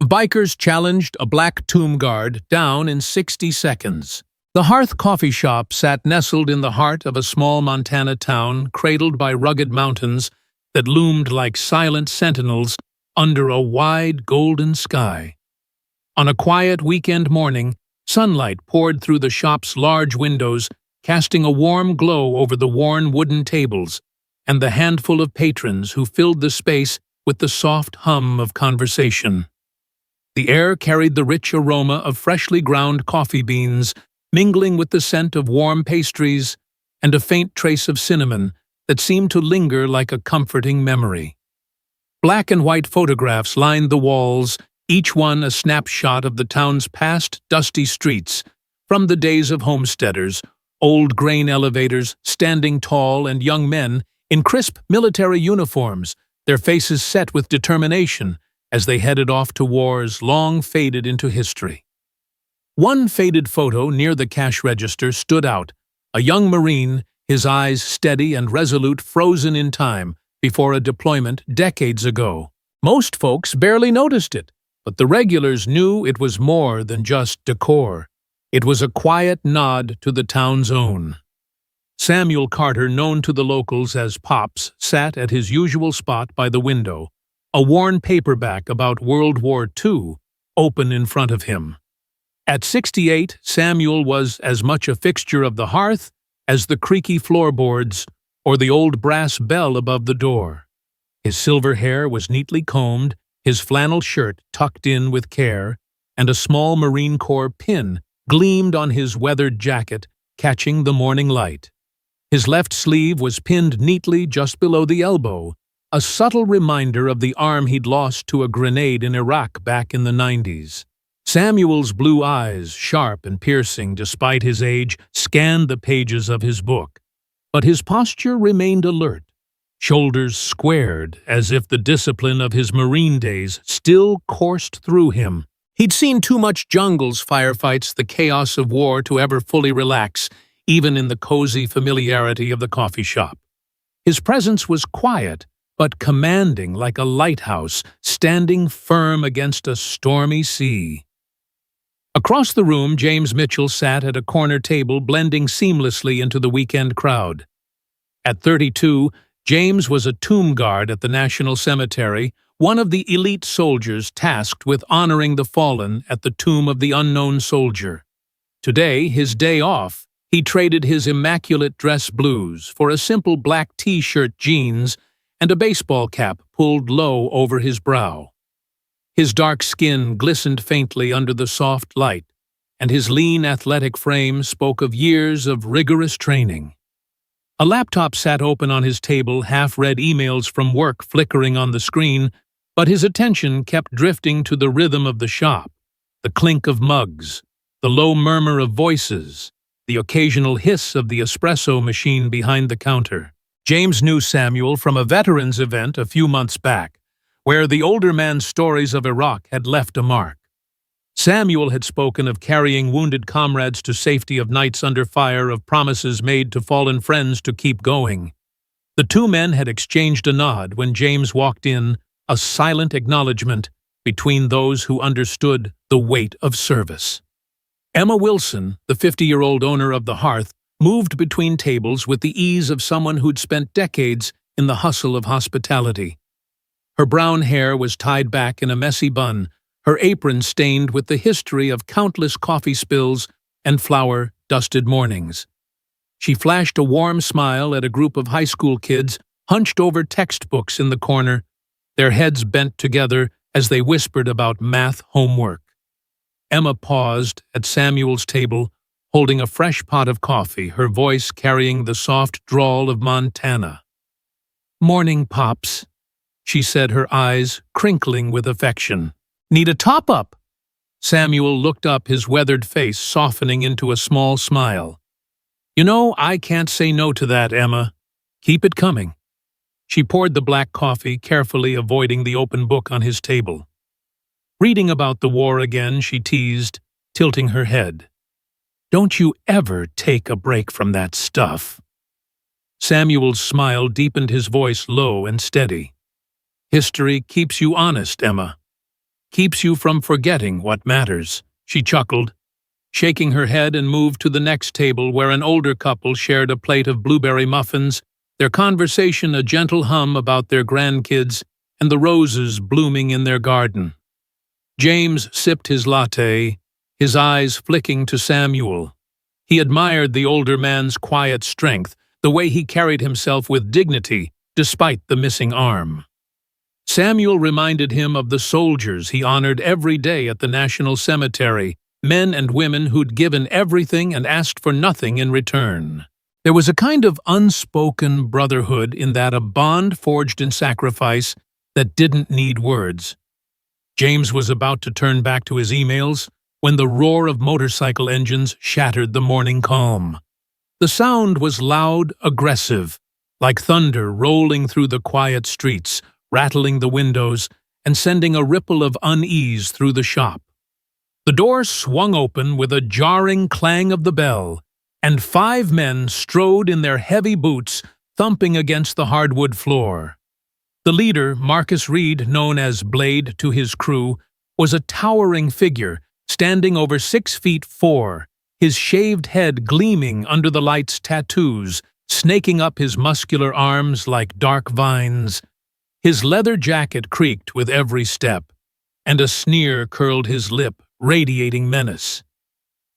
Bikers challenged a black tomb guard down in 60 seconds. The Hearth coffee shop sat nestled in the heart of a small Montana town, cradled by rugged mountains that loomed like silent sentinels under a wide golden sky. On a quiet weekend morning, sunlight poured through the shop's large windows, casting a warm glow over the worn wooden tables and the handful of patrons who filled the space with the soft hum of conversation. The air carried the rich aroma of freshly ground coffee beans, mingling with the scent of warm pastries and a faint trace of cinnamon that seemed to linger like a comforting memory. Black and white photographs lined the walls, each one a snapshot of the town's past dusty streets, from the days of homesteaders, old grain elevators standing tall, and young men in crisp military uniforms, their faces set with determination as they headed off to wars long faded into history. One faded photo near the cash register stood out, a young Marine, his eyes steady and resolute, frozen in time before a deployment decades ago. Most folks barely noticed it, but the regulars knew it was more than just decor. It was a quiet nod to the town's own. Samuel Carter, known to the locals as Pops, sat at his usual spot by the window, a worn paperback about World War II open in front of him. At 68, Samuel was as much a fixture of the hearth as the creaky floorboards or the old brass bell above the door. His silver hair was neatly combed, his flannel shirt tucked in with care, and a small Marine Corps pin gleamed on his weathered jacket, catching the morning light. His left sleeve was pinned neatly just below the elbow, a subtle reminder of the arm he'd lost to a grenade in Iraq back in the 90s. Samuel's blue eyes, sharp and piercing despite his age, scanned the pages of his book, but his posture remained alert, shoulders squared as if the discipline of his Marine days still coursed through him. He'd seen too much jungles, firefights, the chaos of war to ever fully relax, even in the cozy familiarity of the coffee shop. His presence was quiet, but commanding, like a lighthouse standing firm against a stormy sea. Across the room, James Mitchell sat at a corner table, blending seamlessly into the weekend crowd. At 32, James was a tomb guard at the National Cemetery, one of the elite soldiers tasked with honoring the fallen at the tomb of the unknown soldier. Today, his day off, he traded his immaculate dress blues for a simple black t-shirt, jeans, and a baseball cap pulled low over his brow. His dark skin glistened faintly under the soft light, and his lean, athletic frame spoke of years of rigorous training. A laptop sat open on his table, half-read emails from work flickering on the screen, but his attention kept drifting to the rhythm of the shop, the clink of mugs, the low murmur of voices, the occasional hiss of the espresso machine behind the counter. James knew Samuel from a veterans event a few months back, where the older man's stories of Iraq had left a mark. Samuel had spoken of carrying wounded comrades to safety, of nights under fire, of promises made to fallen friends to keep going. The two men had exchanged a nod when James walked in, a silent acknowledgement between those who understood the weight of service. Emma Wilson, the 50-year-old owner of the Hearth, moved between tables with the ease of someone who'd spent decades in the hustle of hospitality. Her brown hair was tied back in a messy bun, her apron stained with the history of countless coffee spills and flour-dusted mornings. She flashed a warm smile at a group of high school kids hunched over textbooks in the corner, their heads bent together as they whispered about math homework. Emma paused at Samuel's table, holding a fresh pot of coffee, her voice carrying the soft drawl of Montana. "Morning, Pops," she said, her eyes crinkling with affection. "Need a top-up?" Samuel looked up, his weathered face softening into a small smile. "You know, I can't say no to that, Emma. Keep it coming." She poured the black coffee, carefully avoiding the open book on his table. "Reading about the war again," she teased, tilting her head. "Don't you ever take a break from that stuff." Samuel's smile deepened, his voice low and steady. "History keeps you honest, Emma. Keeps you from forgetting what matters, she chuckled, shaking her head and moved to the next table where an older couple shared a plate of blueberry muffins, their conversation a gentle hum about their grandkids and the roses blooming in their garden. James sipped his latte, his eyes flicking to Samuel. He admired the older man's quiet strength, the way he carried himself with dignity despite the missing arm. Samuel reminded him of the soldiers he honored every day at the National Cemetery, men and women who'd given everything and asked for nothing in return. There was a kind of unspoken brotherhood in that, a bond forged in sacrifice that didn't need words. James was about to turn back to his emails when the roar of motorcycle engines shattered the morning calm. The sound was loud, aggressive, like thunder rolling through the quiet streets, rattling the windows and sending a ripple of unease through the shop. The door swung open with a jarring clang of the bell, and 5 men strode in their heavy boots, thumping against the hardwood floor. The leader, Marcus Reed, known as Blade to his crew, was a towering figure, standing over 6'4", his shaved head gleaming under the light's tattoos, snaking up his muscular arms like dark vines. His leather jacket creaked with every step, and a sneer curled his lip, radiating menace.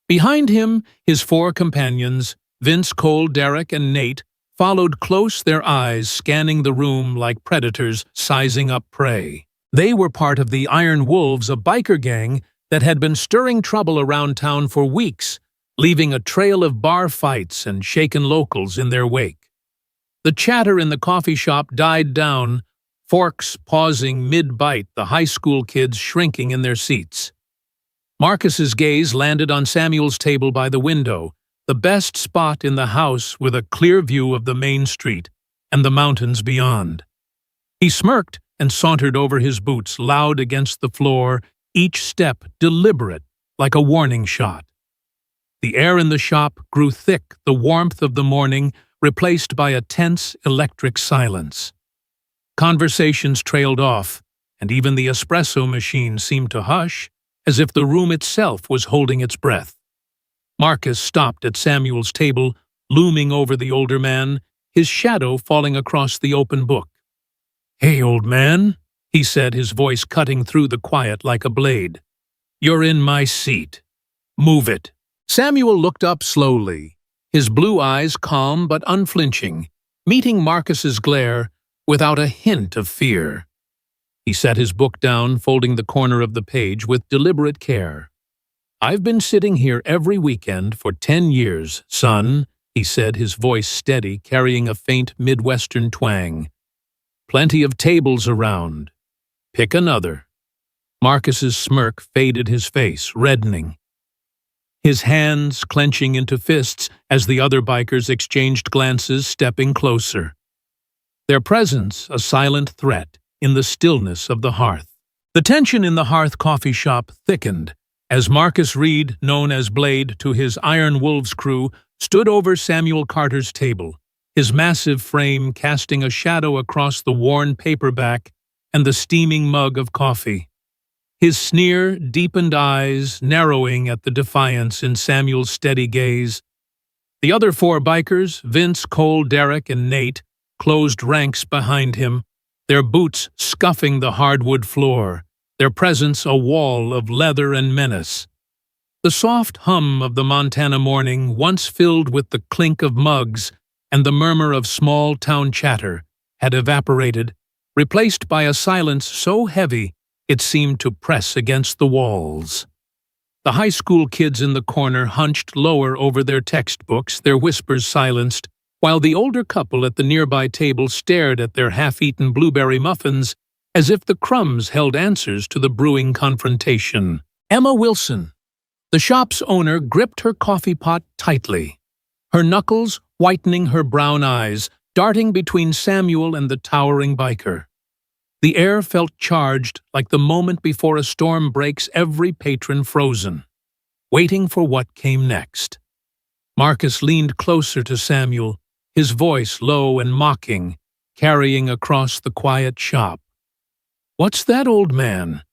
Behind him, his 4 companions, Vince, Cole, Derek, and Nate, followed close, their eyes scanning the room like predators sizing up prey. They were part of the Iron Wolves, a biker gang that had been stirring trouble around town for weeks, leaving a trail of bar fights and shaken locals in their wake. The chatter in the coffee shop died down, forks pausing mid-bite, the high school kids shrinking in their seats. Marcus's gaze landed on Samuel's table by the window, the best spot in the house with a clear view of the main street and the mountains beyond. He smirked and sauntered over his boots, loud against the floor, each step deliberate, like a warning shot. The air in the shop grew thick, the warmth of the morning replaced by a tense electric silence. Conversations trailed off, and even the espresso machine seemed to hush, as if the room itself was holding its breath. Marcus stopped at Samuel's table, looming over the older man, his shadow falling across the open book. "Hey, old man," he said, his voice cutting through the quiet like a blade. "You're in my seat. Move it." Samuel looked up slowly, his blue eyes calm but unflinching, meeting Marcus's glare without a hint of fear. He set his book down, folding the corner of the page with deliberate care. "I've been sitting here every weekend for 10 years, son," he said, his voice steady, carrying a faint Midwestern twang. "Plenty of tables around. Pick another." Marcus's smirk faded his face, reddening, his hands clenching into fists as the other bikers exchanged glances, stepping closer. Their presence a silent threat in the stillness of the hearth. The tension in the Hearth coffee shop thickened as Marcus Reed, known as Blade to his Iron Wolves crew, stood over Samuel Carter's table, his massive frame casting a shadow across the worn paperback and the steaming mug of coffee. His sneer-deepened eyes narrowing at the defiance in Samuel's steady gaze. The other 4 bikers, Vince, Cole, Derek, and Nate, closed ranks behind him, their boots scuffing the hardwood floor, their presence a wall of leather and menace. The soft hum of the Montana morning, once filled with the clink of mugs and the murmur of small-town chatter, had evaporated, replaced by a silence so heavy it seemed to press against the walls. The high school kids in the corner hunched lower over their textbooks, their whispers silenced, while the older couple at the nearby table stared at their half-eaten blueberry muffins as if the crumbs held answers to the brewing confrontation. Emma Wilson, the shop's owner, gripped her coffee pot tightly, her knuckles whitening her brown eyes, darting between Samuel and the towering biker. The air felt charged, like the moment before a storm breaks every patron frozen, waiting for what came next. Marcus leaned closer to Samuel, his voice low and mocking, carrying across the quiet shop. "What's that, old man?"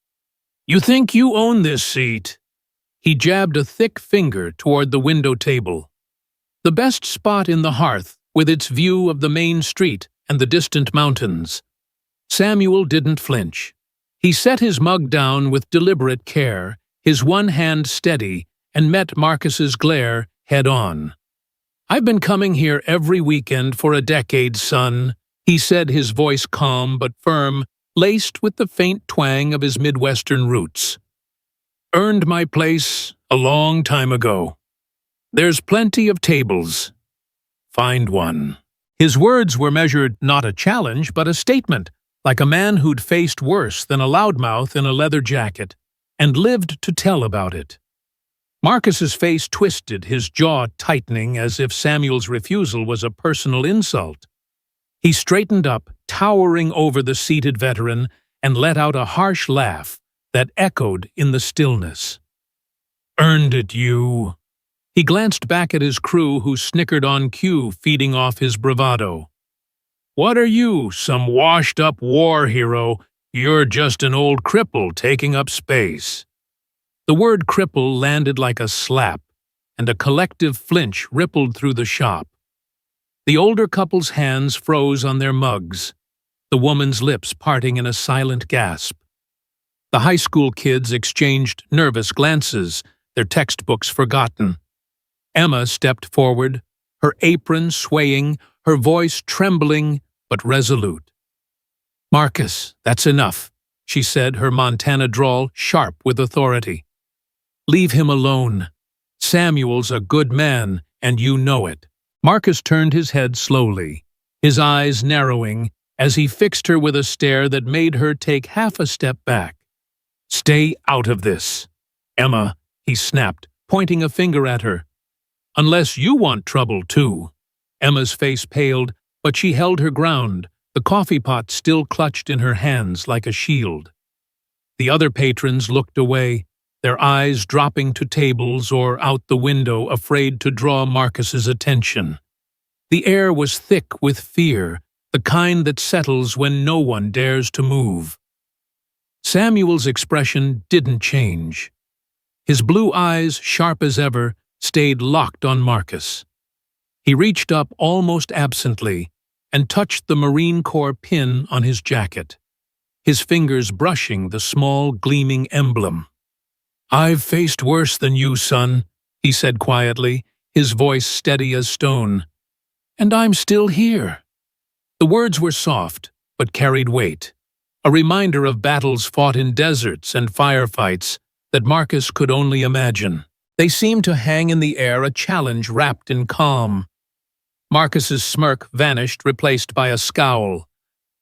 You think you own this seat? He jabbed a thick finger toward the window table. The best spot in the hearth, with its view of the main street and the distant mountains. Samuel didn't flinch. He set his mug down with deliberate care, his one hand steady, and met Marcus's glare head-on. "I've been coming here every weekend for a decade, son," he said, his voice calm but firm, laced with the faint twang of his Midwestern roots. "Earned my place a long time ago. There's plenty of tables. Find one." His words were measured not a challenge but a statement, like a man who'd faced worse than a loudmouth in a leather jacket, and lived to tell about it. Marcus's face twisted, his jaw tightening as if Samuel's refusal was a personal insult. He straightened up, towering over the seated veteran, and let out a harsh laugh that echoed in the stillness. "Earned it, you." He glanced back at his crew, who snickered on cue, feeding off his bravado. "What are you, some washed-up war hero? You're just an old cripple taking up space." The word cripple landed like a slap, and a collective flinch rippled through the shop. The older couple's hands froze on their mugs, the woman's lips parting in a silent gasp. The high school kids exchanged nervous glances, their textbooks forgotten. Emma stepped forward, her apron swaying, her voice trembling but resolute. "Marcus, that's enough," she said, her Montana drawl sharp with authority. "Leave him alone. Samuel's a good man, and you know it." Marcus turned his head slowly, his eyes narrowing as he fixed her with a stare that made her take half a step back. "Stay out of this, Emma," he snapped, pointing a finger at her. "Unless you want trouble, too." Emma's face paled, but she held her ground, the coffee pot still clutched in her hands like a shield. The other patrons looked away, their eyes dropping to tables or out the window, afraid to draw Marcus's attention. The air was thick with fear, the kind that settles when no one dares to move. Samuel's expression didn't change. His blue eyes, sharp as ever, stayed locked on Marcus. He reached up almost absently and touched the Marine Corps pin on his jacket, his fingers brushing the small, gleaming emblem. "I've faced worse than you, son," he said quietly, his voice steady as stone. "And I'm still here." The words were soft, but carried weight, a reminder of battles fought in deserts and firefights that Marcus could only imagine. They seemed to hang in the air, a challenge wrapped in calm. Marcus's smirk vanished, replaced by a scowl.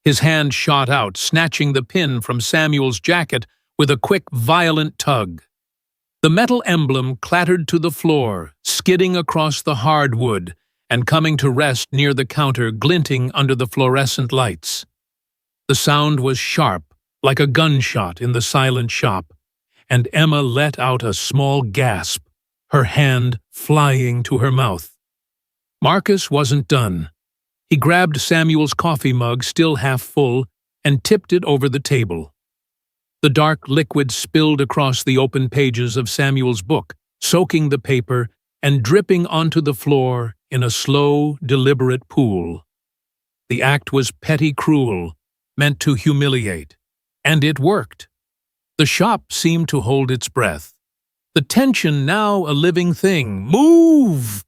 His hand shot out, snatching the pin from Samuel's jacket with a quick, violent tug. The metal emblem clattered to the floor, skidding across the hardwood and coming to rest near the counter, glinting under the fluorescent lights. The sound was sharp, like a gunshot in the silent shop, and Emma let out a small gasp, her hand flying to her mouth. Marcus wasn't done. He grabbed Samuel's coffee mug, still half full, and tipped it over the table. The dark liquid spilled across the open pages of Samuel's book, soaking the paper and dripping onto the floor in a slow, deliberate pool. The act was petty cruel, meant to humiliate, and it worked. The shop seemed to hold its breath. The tension now a living thing. "Move!"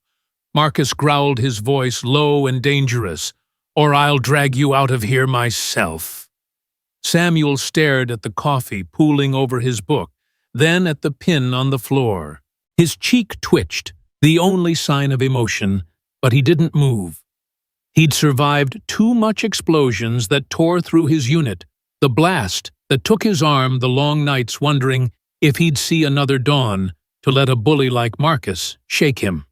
Marcus growled, his voice low and dangerous, "or I'll drag you out of here myself." Samuel stared at the coffee pooling over his book, then at the pin on the floor. His cheek twitched, the only sign of emotion, but he didn't move. He'd survived too much explosions that tore through his unit, the blast that took his arm, the long nights wondering if he'd see another dawn, to let a bully like Marcus shake him.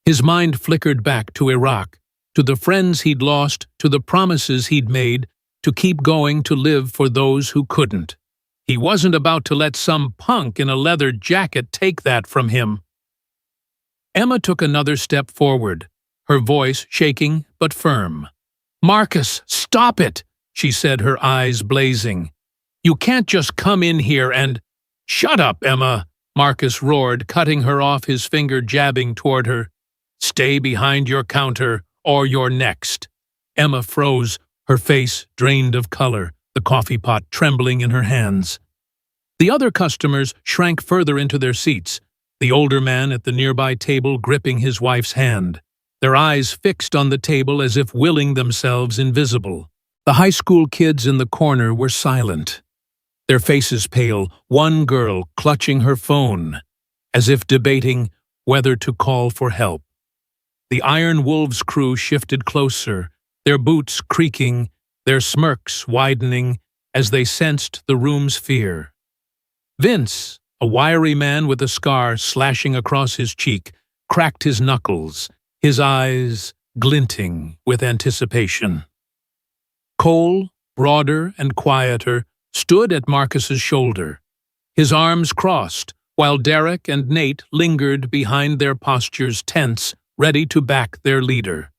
His mind flickered back to Iraq, to the friends he'd lost, to the promises he'd made, to keep going, to live for those who couldn't. He wasn't about to let some punk in a leather jacket take that from him. Emma took another step forward, her voice shaking but firm. "Marcus, stop it," she said, her eyes blazing. "You can't just come in here and—" "Shut up, Emma," Marcus roared, cutting her off, his finger jabbing toward her. "Stay behind your counter, or you're next." Emma froze, her face drained of color, the coffee pot trembling in her hands. The other customers shrank further into their seats, the older man at the nearby table gripping his wife's hand, their eyes fixed on the table as if willing themselves invisible. The high school kids in the corner were silent, their faces pale, one girl clutching her phone, as if debating whether to call for help. The Iron Wolves crew shifted closer, their boots creaking, their smirks widening as they sensed the room's fear. Vince, a wiry man with a scar slashing across his cheek, cracked his knuckles, his eyes glinting with anticipation. Cole, broader and quieter, stood at Marcus's shoulder, his arms crossed, while Derek and Nate lingered behind, their postures tense, ready to back their leader.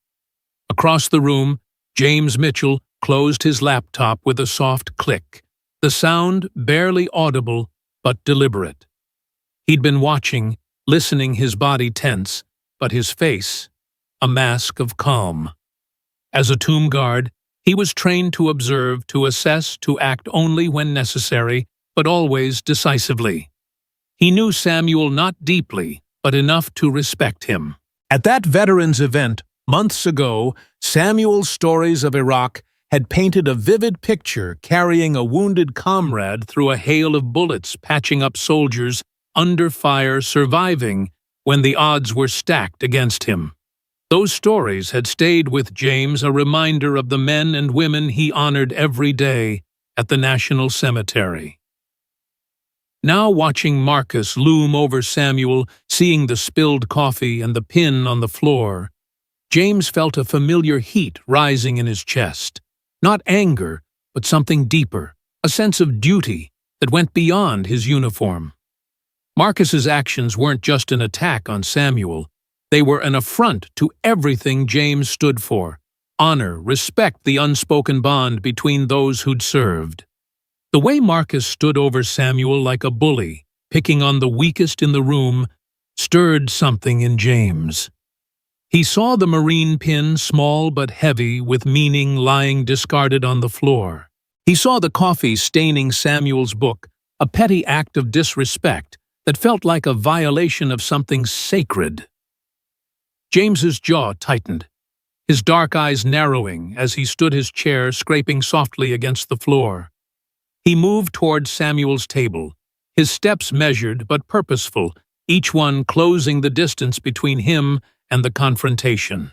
Across the room, James Mitchell closed his laptop with a soft click, the sound barely audible but deliberate. He'd been watching, listening, his body tense, but his face a mask of calm. As a tomb guard, he was trained to observe, to assess, to act only when necessary, but always decisively. He knew Samuel not deeply, but enough to respect him. At that veterans event, months ago, Samuel's stories of Iraq had painted a vivid picture, carrying a wounded comrade through a hail of bullets, patching up soldiers under fire, surviving when the odds were stacked against him. Those stories had stayed with James, a reminder of the men and women he honored every day at the National Cemetery. Now, watching Marcus loom over Samuel, seeing the spilled coffee and the pin on the floor, James felt a familiar heat rising in his chest. Not anger, but something deeper, a sense of duty that went beyond his uniform. Marcus's actions weren't just an attack on Samuel. They were an affront to everything James stood for: honor, respect, the unspoken bond between those who'd served. The way Marcus stood over Samuel like a bully, picking on the weakest in the room, stirred something in James. He saw the Marine pin, small but heavy, with meaning, lying discarded on the floor. He saw the coffee staining Samuel's book, a petty act of disrespect that felt like a violation of something sacred. James's jaw tightened, his dark eyes narrowing as he stood his chair, scraping softly against the floor. He moved toward Samuel's table, his steps measured but purposeful, each one closing the distance between him and the confrontation.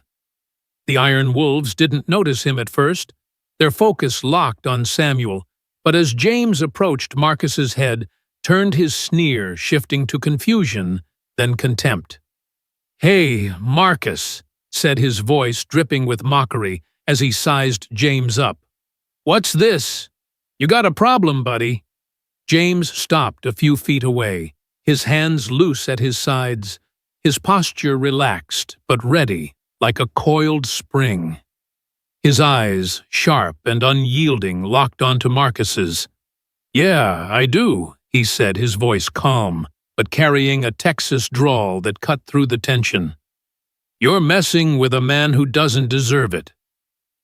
The Iron Wolves didn't notice him at first, their focus locked on Samuel, but as James approached, Marcus's head turned, his sneer shifting to confusion, then contempt. "Hey, Marcus," said his voice dripping with mockery as he sized James up. "What's this? You got a problem, buddy?" James stopped a few feet away, his hands loose at his sides, his posture relaxed but ready, like a coiled spring. His eyes, sharp and unyielding, locked onto Marcus's. "Yeah, I do," he said, his voice calm, but carrying a Texas drawl that cut through the tension. "You're messing with a man who doesn't deserve it.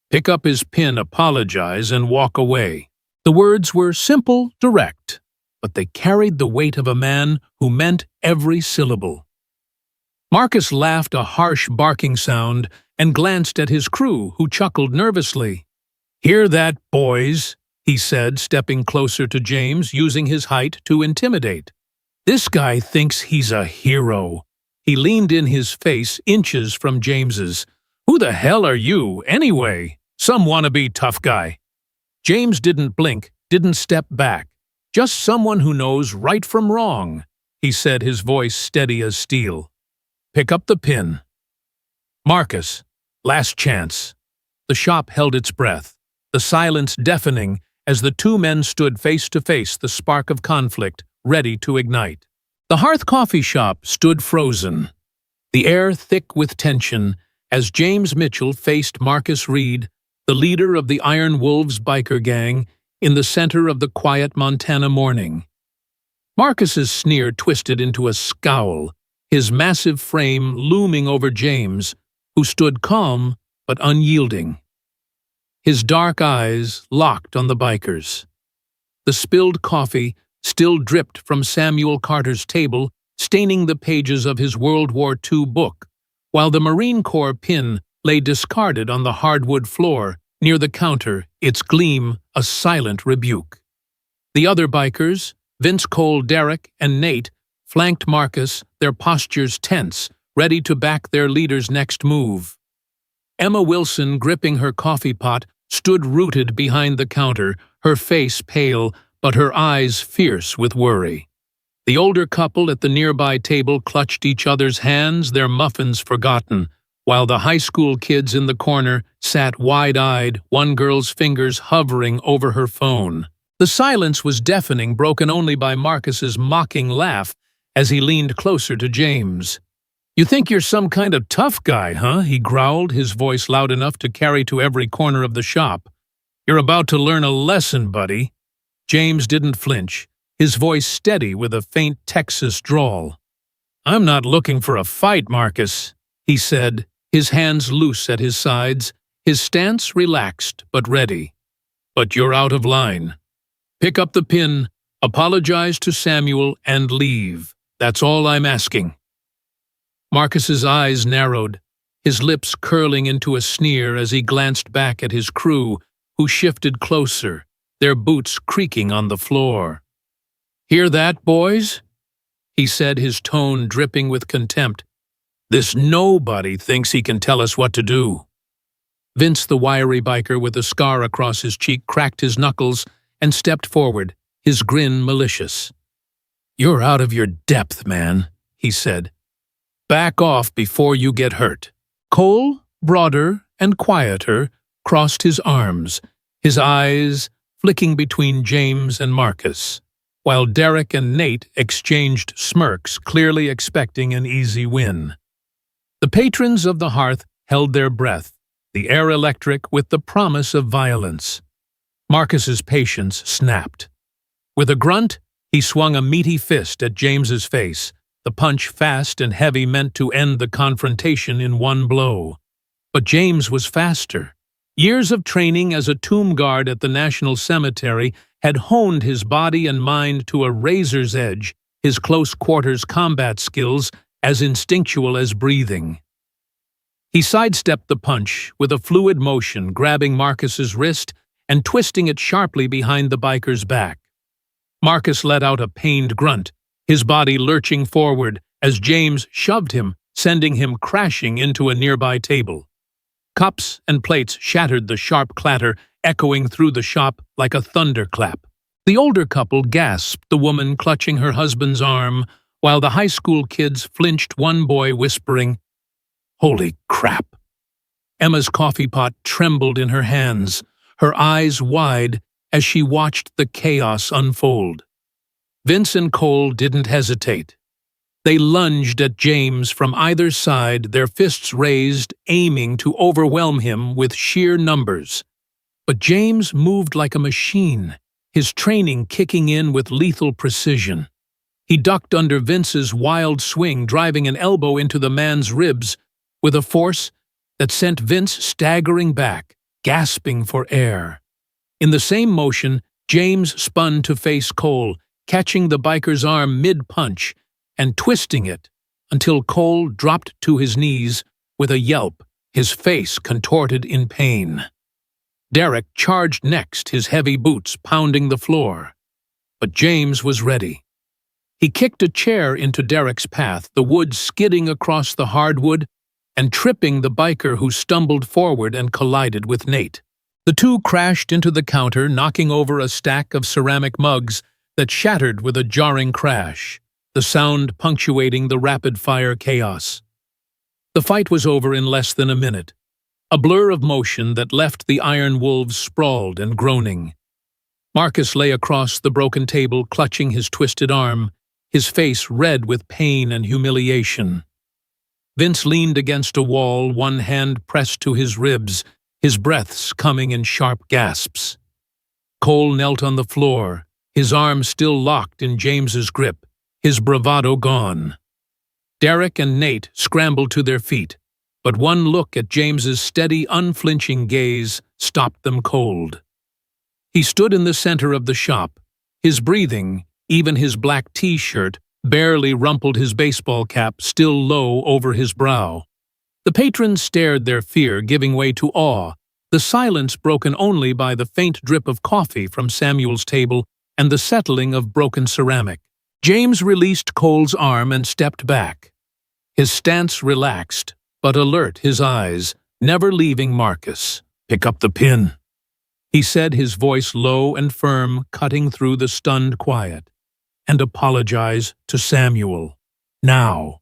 Pick up his pin, apologize, and walk away." The words were simple, direct, but they carried the weight of a man who meant every syllable. Marcus laughed a harsh barking sound and glanced at his crew, who chuckled nervously. "Hear that, boys?" he said, stepping closer to James, using his height to intimidate. "This guy thinks he's a hero." He leaned in, his face inches from James's. "Who the hell are you, anyway? Some wannabe tough guy." James didn't blink, didn't step back. "Just someone who knows right from wrong," he said, his voice steady as steel. "Pick up the pin." "Marcus, last chance." The shop held its breath, the silence deafening as the two men stood face to face, the spark of conflict ready to ignite. The Hearth coffee shop stood frozen, the air thick with tension, as James Mitchell faced Marcus Reed, the leader of the Iron Wolves biker gang, in the center of the quiet Montana morning. Marcus's sneer twisted into a scowl, his massive frame looming over James, who stood calm but unyielding. His dark eyes locked on the bikers. The spilled coffee still dripped from Samuel Carter's table, staining the pages of his World War II book, while the Marine Corps pin lay discarded on the hardwood floor near the counter, its gleam a silent rebuke. The other bikers, Vince, Cole, Derek, and Nate, flanked Marcus, their postures tense, ready to back their leader's next move. Emma Wilson, gripping her coffee pot, stood rooted behind the counter, her face pale, but her eyes fierce with worry. The older couple at the nearby table clutched each other's hands, their muffins forgotten, while the high school kids in the corner sat wide-eyed, one girl's fingers hovering over her phone. The silence was deafening, broken only by Marcus's mocking laugh as he leaned closer to James. "You think you're some kind of tough guy, huh?" he growled, his voice loud enough to carry to every corner of the shop. "You're about to learn a lesson, buddy." James didn't flinch, his voice steady with a faint Texas drawl. "I'm not looking for a fight, Marcus," he said, his hands loose at his sides, his stance relaxed but ready. "But you're out of line. Pick up the pin, apologize to Samuel, and leave. That's all I'm asking." Marcus's eyes narrowed, his lips curling into a sneer as he glanced back at his crew, who shifted closer, their boots creaking on the floor. "Hear that, boys?" he said, his tone dripping with contempt. "This nobody thinks he can tell us what to do." Vince, the wiry biker with a scar across his cheek, cracked his knuckles and stepped forward, his grin malicious. "You're out of your depth, man," he said. "Back off before you get hurt." Cole, broader and quieter, crossed his arms, his eyes flicking between James and Marcus, while Derek and Nate exchanged smirks, clearly expecting an easy win. The patrons of the hearth held their breath, the air electric with the promise of violence. Marcus's patience snapped. With a grunt, he swung a meaty fist at James's face, the punch fast and heavy meant to end the confrontation in one blow. But James was faster. Years of training as a tomb guard at the National Cemetery had honed his body and mind to a razor's edge, his close-quarters combat skills as instinctual as breathing. He sidestepped the punch with a fluid motion, grabbing Marcus's wrist and twisting it sharply behind the biker's back. Marcus let out a pained grunt, his body lurching forward as James shoved him, sending him crashing into a nearby table. Cups and plates shattered, the sharp clatter echoing through the shop like a thunderclap. The older couple gasped, the woman clutching her husband's arm, while the high school kids flinched, one boy whispering, "Holy crap!" Emma's coffee pot trembled in her hands, her eyes wide as she watched the chaos unfold. Vince and Cole didn't hesitate. They lunged at James from either side, their fists raised, aiming to overwhelm him with sheer numbers. But James moved like a machine, his training kicking in with lethal precision. He ducked under Vince's wild swing, driving an elbow into the man's ribs with a force that sent Vince staggering back, gasping for air. In the same motion, James spun to face Cole, catching the biker's arm mid-punch and twisting it until Cole dropped to his knees with a yelp, his face contorted in pain. Derek charged next, his heavy boots pounding the floor. But James was ready. He kicked a chair into Derek's path, the wood skidding across the hardwood and tripping the biker, who stumbled forward and collided with Nate. The two crashed into the counter, knocking over a stack of ceramic mugs that shattered with a jarring crash, the sound punctuating the rapid-fire chaos. The fight was over in less than a minute, a blur of motion that left the iron wolves sprawled and groaning. Marcus lay across the broken table, clutching his twisted arm, his face red with pain and humiliation. Vince leaned against a wall, one hand pressed to his ribs, his breaths coming in sharp gasps. Cole knelt on the floor, his arm still locked in James's grip, his bravado gone. Derek and Nate scrambled to their feet, but one look at James's steady, unflinching gaze stopped them cold. He stood in the center of the shop, his breathing, even his black T-shirt, barely rumpled, his baseball cap still low over his brow. The patrons stared, their fear giving way to awe, the silence broken only by the faint drip of coffee from Samuel's table and the settling of broken ceramic. James released Cole's arm and stepped back. His stance relaxed, but alert, his eyes never leaving Marcus. "Pick up the pin," he said, his voice low and firm, cutting through the stunned quiet. "And apologize to Samuel. Now."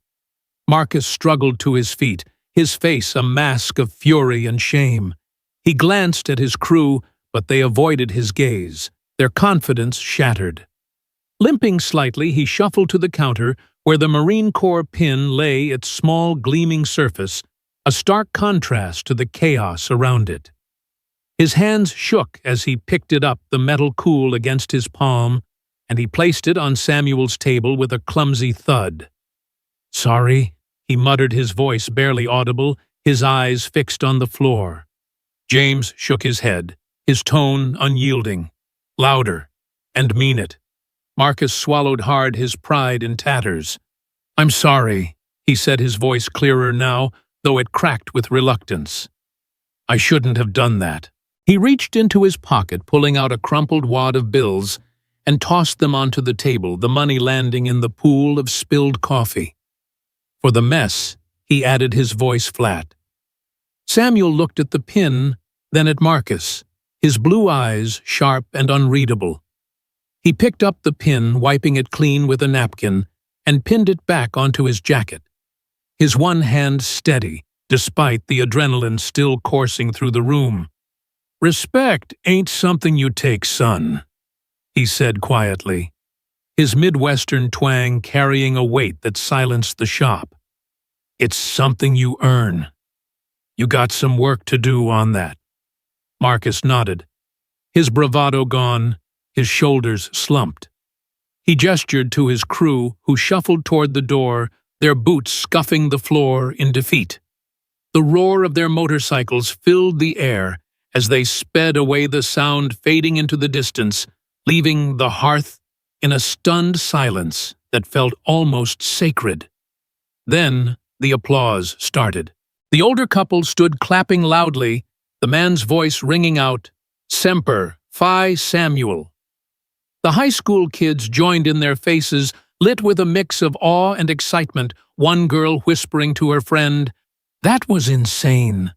Marcus struggled to his feet, his face a mask of fury and shame. He glanced at his crew, but they avoided his gaze, their confidence shattered. Limping slightly, he shuffled to the counter where the Marine Corps pin lay, its small, gleaming surface, a stark contrast to the chaos around it. His hands shook as he picked it up, the metal cool against his palm, and he placed it on Samuel's table with a clumsy thud. "Sorry," he muttered, his voice barely audible, his eyes fixed on the floor. James shook his head, his tone unyielding. "Louder, and mean it." Marcus swallowed hard, his pride in tatters. "I'm sorry," he said, his voice clearer now, though it cracked with reluctance. "I shouldn't have done that." He reached into his pocket, pulling out a crumpled wad of bills, and tossed them onto the table, the money landing in the pool of spilled coffee. "For the mess," he added, his voice flat. Samuel looked at the pin, then at Marcus, his blue eyes sharp and unreadable. He picked up the pin, wiping it clean with a napkin, and pinned it back onto his jacket, his one hand steady, despite the adrenaline still coursing through the room. "Respect ain't something you take, son," he said quietly, his Midwestern twang carrying a weight that silenced the shop. "It's something you earn. You got some work to do on that." Marcus nodded, his bravado gone, his shoulders slumped. He gestured to his crew, who shuffled toward the door, their boots scuffing the floor in defeat. The roar of their motorcycles filled the air as they sped away, the sound fading into the distance, leaving the hearth in a stunned silence that felt almost sacred. Then the applause started. The older couple stood clapping loudly, the man's voice ringing out, "Semper Fi Samuel." The high school kids joined in, their faces lit with a mix of awe and excitement, one girl whispering to her friend, "That was insane."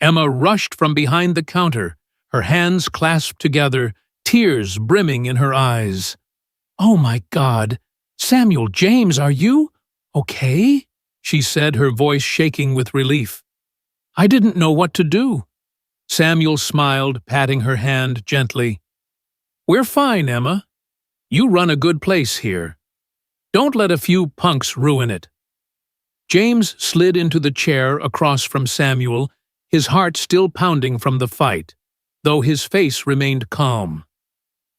Emma rushed from behind the counter, her hands clasped together, tears brimming in her eyes. "Oh my God, Samuel, James, are you okay?" she said, her voice shaking with relief. "I didn't know what to do." Samuel smiled, patting her hand gently. "We're fine, Emma. You run a good place here. Don't let a few punks ruin it." James slid into the chair across from Samuel, his heart still pounding from the fight, though his face remained calm.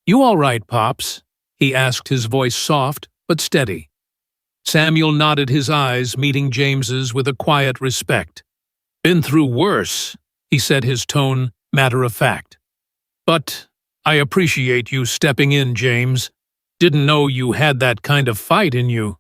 "You all right, Pops?" he asked, his voice soft but steady. Samuel nodded, his eyes meeting James's with a quiet respect. "Been through worse," he said, his tone matter-of-fact. "But I appreciate you stepping in, James. Didn't know you had that kind of fight in you."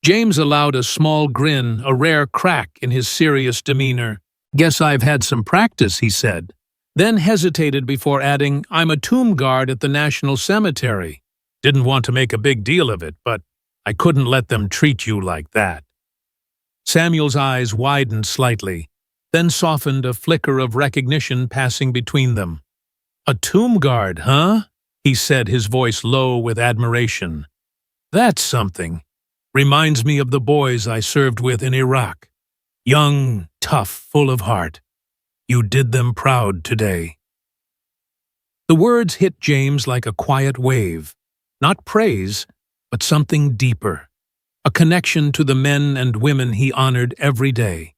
James allowed a small grin, a rare crack in his serious demeanor. "Guess I've had some practice," he said, then hesitated before adding, "I'm a tomb guard at the National Cemetery. Didn't want to make a big deal of it, but I couldn't let them treat you like that." Samuel's eyes widened slightly, then softened, a flicker of recognition passing between them. "A tomb guard, huh?" he said, his voice low with admiration. "That's something. Reminds me of the boys I served with in Iraq. Young, tough, full of heart. You did them proud today." The words hit James like a quiet wave. Not praise, but something deeper. A connection to the men and women he honored every day.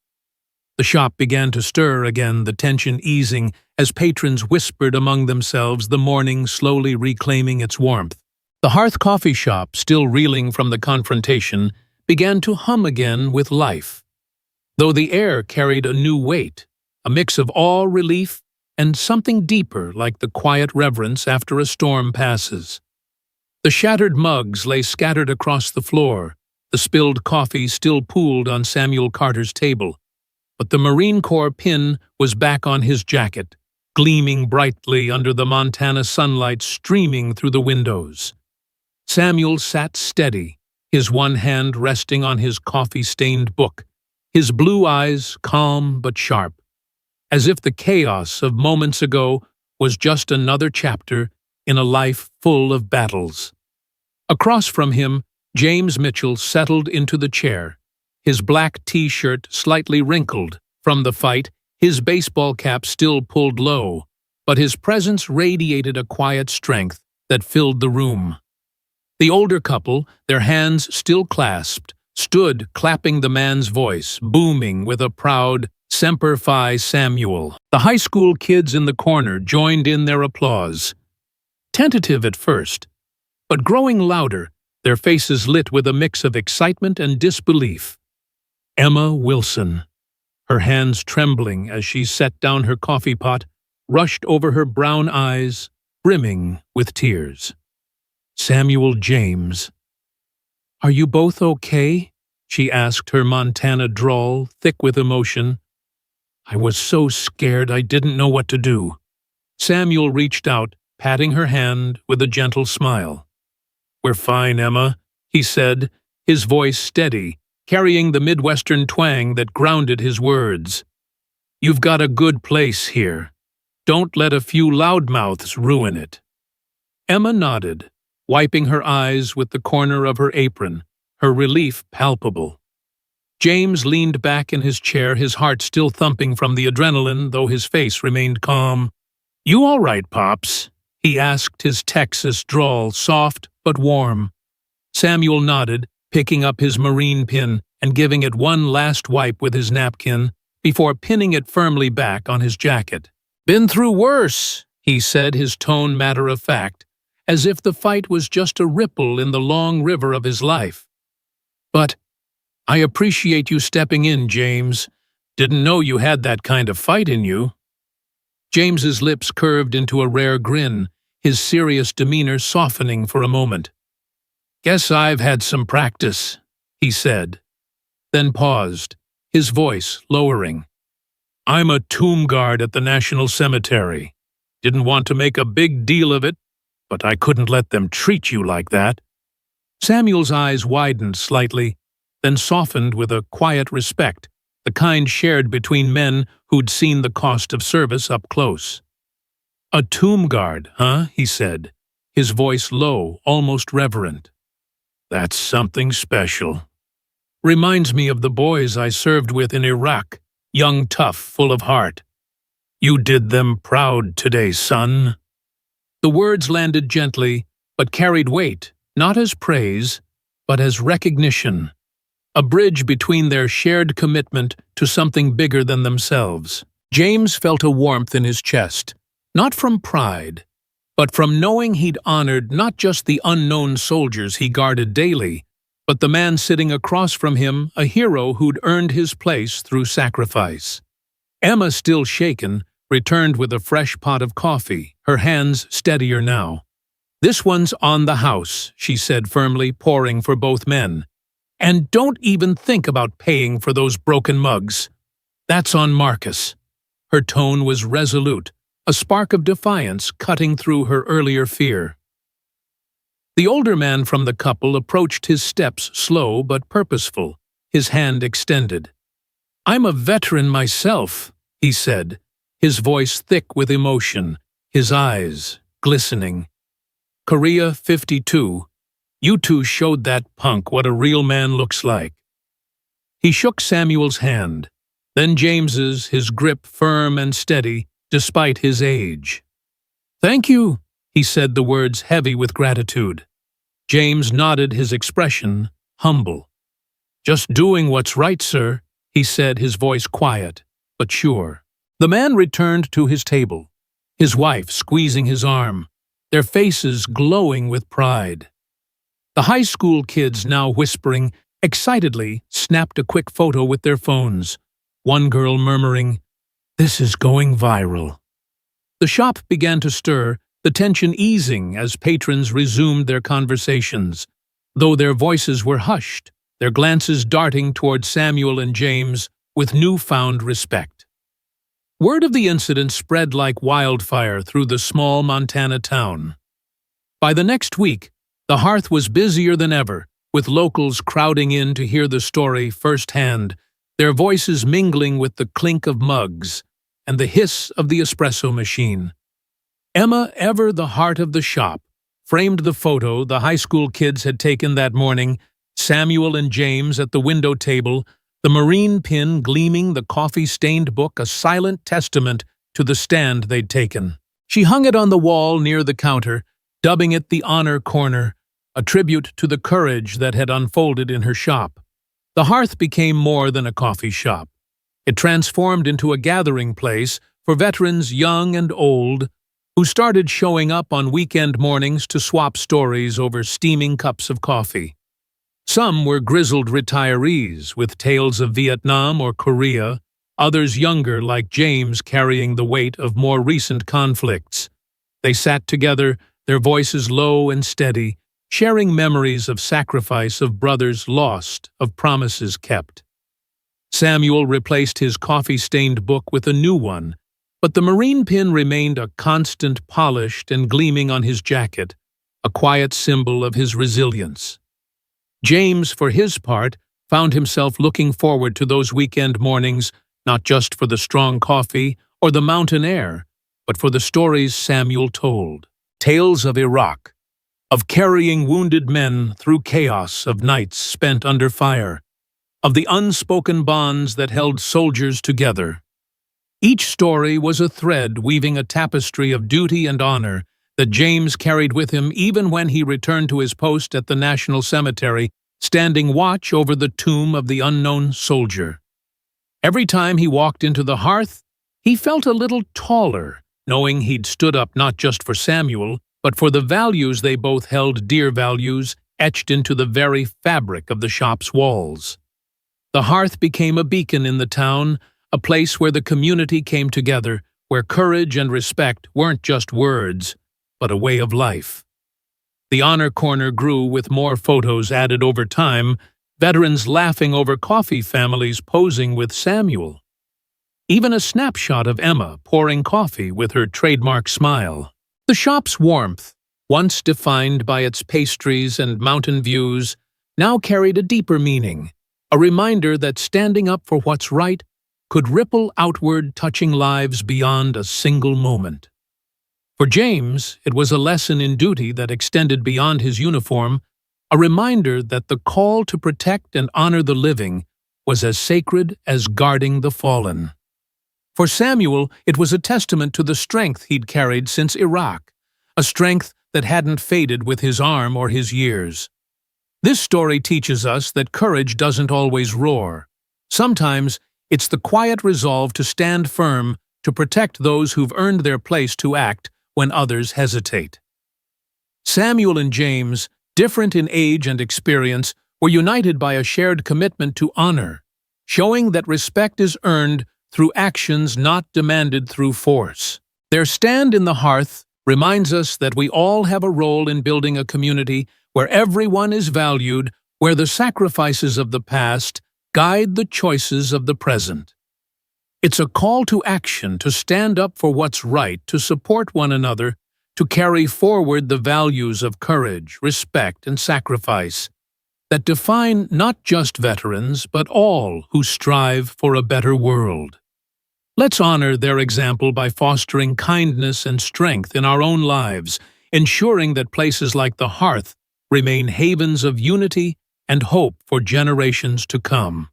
The shop began to stir again, the tension easing as patrons whispered among themselves, the morning slowly reclaiming its warmth. The Hearth coffee shop, still reeling from the confrontation, began to hum again with life, though the air carried a new weight, a mix of awe, relief, and something deeper like the quiet reverence after a storm passes. The shattered mugs lay scattered across the floor, the spilled coffee still pooled on Samuel Carter's table, but the Marine Corps pin was back on his jacket, gleaming brightly under the Montana sunlight streaming through the windows. Samuel sat steady, his one hand resting on his coffee-stained book, his blue eyes calm but sharp, as if the chaos of moments ago was just another chapter in a life full of battles. Across from him, James Mitchell settled into the chair, his black T-shirt slightly wrinkled from the fight, his baseball cap still pulled low, but his presence radiated a quiet strength that filled the room. The older couple, their hands still clasped, stood clapping the man's voice, booming with a proud Semper Fi Samuel. The high school kids in the corner joined in their applause. Tentative at first, but growing louder, their faces lit with a mix of excitement and disbelief. Emma Wilson, her hands trembling as she set down her coffee pot, rushed over her brown eyes, brimming with tears. Samuel James. "Are you both okay?" she asked, her Montana drawl thick with emotion. "I was so scared I didn't know what to do." Samuel reached out, patting her hand with a gentle smile. "We're fine, Emma," he said, his voice steady, carrying the Midwestern twang that grounded his words. "You've got a good place here. Don't let a few loudmouths ruin it." Emma nodded, wiping her eyes with the corner of her apron, her relief palpable. James leaned back in his chair, his heart still thumping from the adrenaline, though his face remained calm. "You all right, Pops?" he asked, his Texas drawl soft but warm. Samuel nodded, picking up his Marine pin and giving it one last wipe with his napkin before pinning it firmly back on his jacket. "Been through worse," he said, his tone matter-of-fact, as if the fight was just a ripple in the long river of his life. "But I appreciate you stepping in, James. Didn't know you had that kind of fight in you." James's lips curved into a rare grin, his serious demeanor softening for a moment. "Guess I've had some practice," he said, then paused, his voice lowering. "I'm a tomb guard at the National Cemetery. Didn't want to make a big deal of it, but I couldn't let them treat you like that." Samuel's eyes widened slightly, then softened with a quiet respect, the kind shared between men who'd seen the cost of service up close. "A tomb guard, huh?" he said, his voice low, almost reverent. "That's something special. Reminds me of the boys I served with in Iraq, young, tough, full of heart. You did them proud today, son." The words landed gently, but carried weight, not as praise, but as recognition, a bridge between their shared commitment to something bigger than themselves. James felt a warmth in his chest, not from pride, but from knowing he'd honored not just the unknown soldiers he guarded daily, but the man sitting across from him, a hero who'd earned his place through sacrifice. Emma, still shaken, returned with a fresh pot of coffee, her hands steadier now. "This one's on the house," she said firmly, pouring for both men. "And don't even think about paying for those broken mugs. That's on Marcus." Her tone was resolute, a spark of defiance cutting through her earlier fear. The older man from the couple approached, his steps slow but purposeful, his hand extended. "I'm a veteran myself," he said, his voice thick with emotion, his eyes glistening. "Korea 52, you two showed that punk what a real man looks like." He shook Samuel's hand, then James's, his grip firm and steady, despite his age. "Thank you," he said, the words heavy with gratitude. James nodded, his expression humble. "Just doing what's right, sir," he said, his voice quiet. but sure. The man returned to his table, his wife squeezing his arm, their faces glowing with pride. The high school kids, now whispering excitedly, snapped a quick photo with their phones, one girl murmuring, "This is going viral." The shop began to stir, the tension easing as patrons resumed their conversations, though their voices were hushed, their glances darting toward Samuel and James with newfound respect. Word of the incident spread like wildfire through the small Montana town. By the next week, the hearth was busier than ever, with locals crowding in to hear the story firsthand, their voices mingling with the clink of mugs and the hiss of the espresso machine. Emma, ever the heart of the shop, framed the photo the high school kids had taken that morning, Samuel and James at the window table, the marine pin gleaming, the coffee-stained book a silent testament to the stand they'd taken. She hung it on the wall near the counter, dubbing it the Honor Corner, a tribute to the courage that had unfolded in her shop. The hearth became more than a coffee shop. It transformed into a gathering place for veterans young and old who started showing up on weekend mornings to swap stories over steaming cups of coffee. Some were grizzled retirees with tales of Vietnam or Korea, others younger like James carrying the weight of more recent conflicts. They sat together, their voices low and steady, sharing memories of sacrifice, of brothers lost, of promises kept. Samuel replaced his coffee-stained book with a new one, but the marine pin remained a constant, polished and gleaming on his jacket, a quiet symbol of his resilience. James, for his part, found himself looking forward to those weekend mornings, not just for the strong coffee or the mountain air, but for the stories Samuel told. Tales of Iraq, of carrying wounded men through chaos of nights spent under fire, of the unspoken bonds that held soldiers together. Each story was a thread weaving a tapestry of duty and honor that James carried with him even when he returned to his post at the National Cemetery, standing watch over the tomb of the unknown soldier. Every time he walked into the hearth, he felt a little taller, knowing he'd stood up not just for Samuel, but for the values they both held dear, values etched into the very fabric of the shop's walls. The hearth became a beacon in the town, a place where the community came together, where courage and respect weren't just words, but a way of life. The Honor Corner grew with more photos added over time, veterans laughing over coffee families posing with Samuel. Even a snapshot of Emma pouring coffee with her trademark smile. The shop's warmth, once defined by its pastries and mountain views, now carried a deeper meaning, a reminder that standing up for what's right could ripple outward, touching lives beyond a single moment. For James, it was a lesson in duty that extended beyond his uniform, a reminder that the call to protect and honor the living was as sacred as guarding the fallen. For Samuel, it was a testament to the strength he'd carried since Iraq, a strength that hadn't faded with his arm or his years. This story teaches us that courage doesn't always roar. Sometimes, it's the quiet resolve to stand firm, to protect those who've earned their place to act when others hesitate. Samuel and James, different in age and experience, were united by a shared commitment to honor, showing that respect is earned through actions not demanded through force. Their stand in the hearth reminds us that we all have a role in building a community where everyone is valued, where the sacrifices of the past guide the choices of the present. It's a call to action, to stand up for what's right, to support one another, to carry forward the values of courage, respect, and sacrifice that define not just veterans, but all who strive for a better world. Let's honor their example by fostering kindness and strength in our own lives, ensuring that places like the hearth remain havens of unity and hope for generations to come.